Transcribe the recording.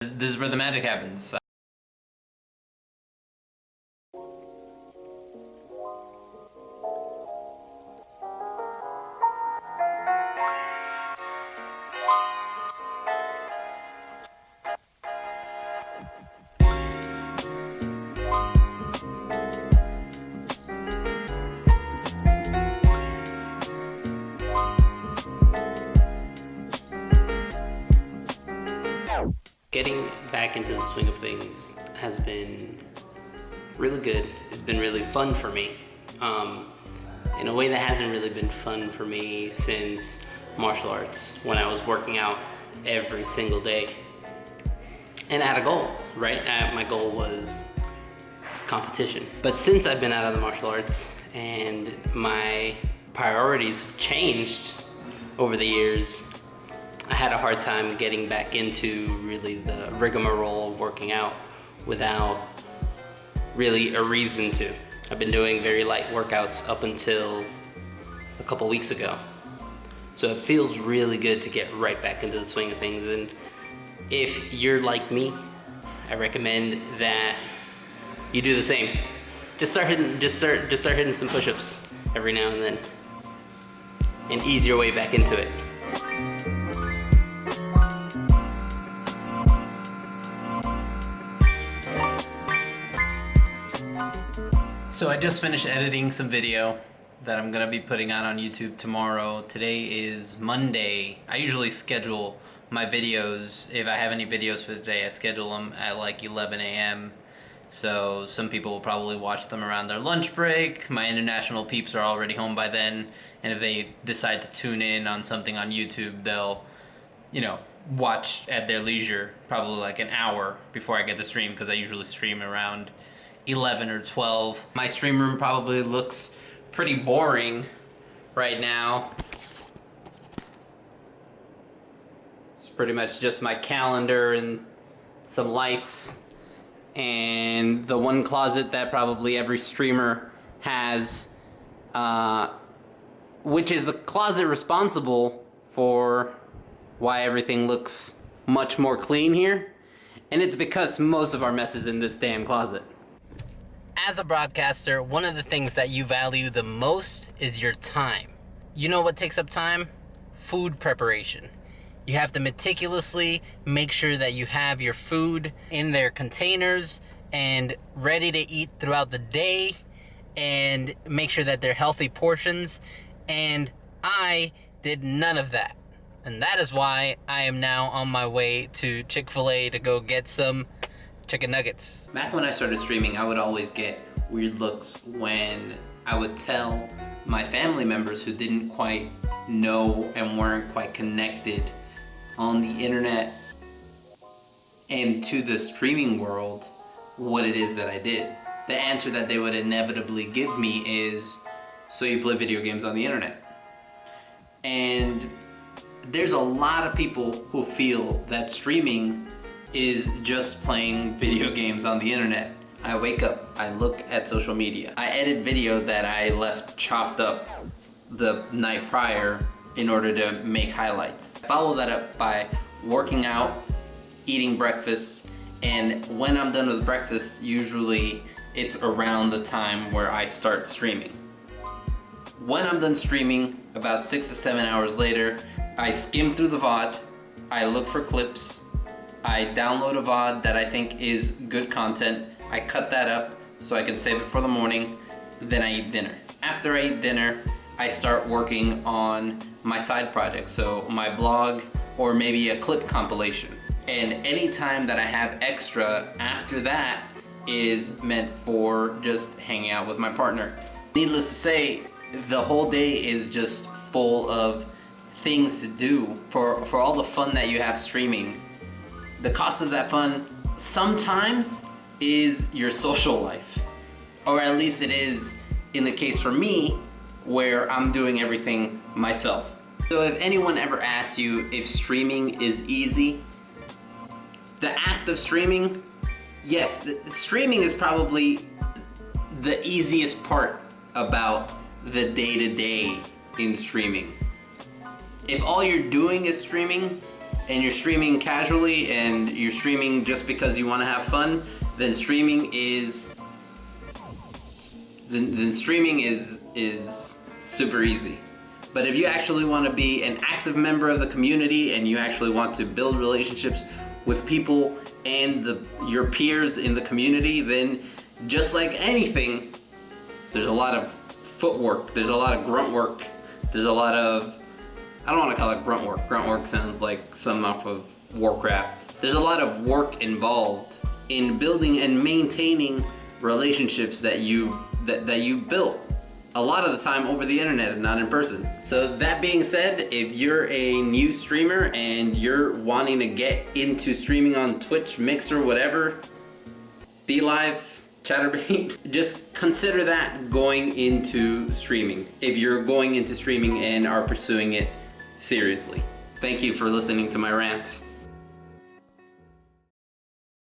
This is where the magic happens. Getting back into the swing of things has been really good. It's been really fun for me. In a way that hasn't really been fun for me since martial arts, when I was working out every single day. And I had a goal, right? My goal was competition. But since I've been out of the martial arts and my priorities have changed over the years, I had a hard time getting back into really the rigmarole of working out without really a reason to. I've been doing very light workouts up until a couple weeks ago. So it feels really good to get right back into the swing of things. And if you're like me, I recommend that you do the same. Just start hitting some push-ups every now and then and ease your way back into it. So I just finished editing some video that I'm gonna be putting out on YouTube tomorrow. Today is Monday. I usually schedule my videos, if I have any videos for the day, I schedule them at like 11 a.m. So some people will probably watch them around their lunch break. My international peeps are already home by then. And if they decide to tune in on something on YouTube, they'll, watch at their leisure, probably like an hour before I get to stream, because I usually stream around 11 or 12. My stream room probably looks pretty boring right now. It's pretty much just my calendar and some lights and the one closet that probably every streamer has, which is a closet responsible for why everything looks much more clean here. And it's because most of our mess is in this damn closet. As a broadcaster, one of the things that you value the most is your time. You know what takes up time? Food preparation. You have to meticulously make sure that you have your food in their containers and ready to eat throughout the day, and make sure that they're healthy portions. And I did none of that. And that is why I am now on my way to Chick-fil-A to go get some chicken nuggets. Back when I started streaming, I would always get weird looks when I would tell my family members who didn't quite know and weren't quite connected on the internet and to the streaming world what it is that I did. The answer that they would inevitably give me is, so you play video games on the internet. And there's a lot of people who feel that streaming is just playing video games on the internet. I wake up, I look at social media, I edit video that I left chopped up the night prior in order to make highlights. Follow that up by working out, eating breakfast, and when I'm done with breakfast, usually it's around the time where I start streaming. When I'm done streaming, about 6 to 7 hours later, I skim through the VOD, I look for clips, I download a VOD that I think is good content, I cut that up so I can save it for the morning, then I eat dinner. After I eat dinner, I start working on my side project, so my blog or maybe a clip compilation. And any time that I have extra after that is meant for just hanging out with my partner. Needless to say, the whole day is just full of things to do for all the fun that you have streaming. The cost of that fun sometimes is your social life, or at least it is in the case for me where I'm doing everything myself. So if anyone ever asks you if streaming is easy, the act of streaming, yes, streaming is probably the easiest part about the day-to-day in streaming. If all you're doing is streaming and you're streaming casually and you're streaming just because you want to have fun, then streaming is super easy. But if you actually want to be an active member of the community and you actually want to build relationships with people and your peers in the community, then just like anything, there's a lot of footwork, there's a lot of grunt work, there's a lot of, I don't want to call it grunt work. Grunt work sounds like some off of Warcraft. There's a lot of work involved in building and maintaining relationships that you've built. A lot of the time over the internet and not in person. So that being said, if you're a new streamer and you're wanting to get into streaming on Twitch, Mixer, whatever, BeLive, Chaturbate, just consider that going into streaming if you're going into streaming and are pursuing it seriously. Thank you for listening to my rant.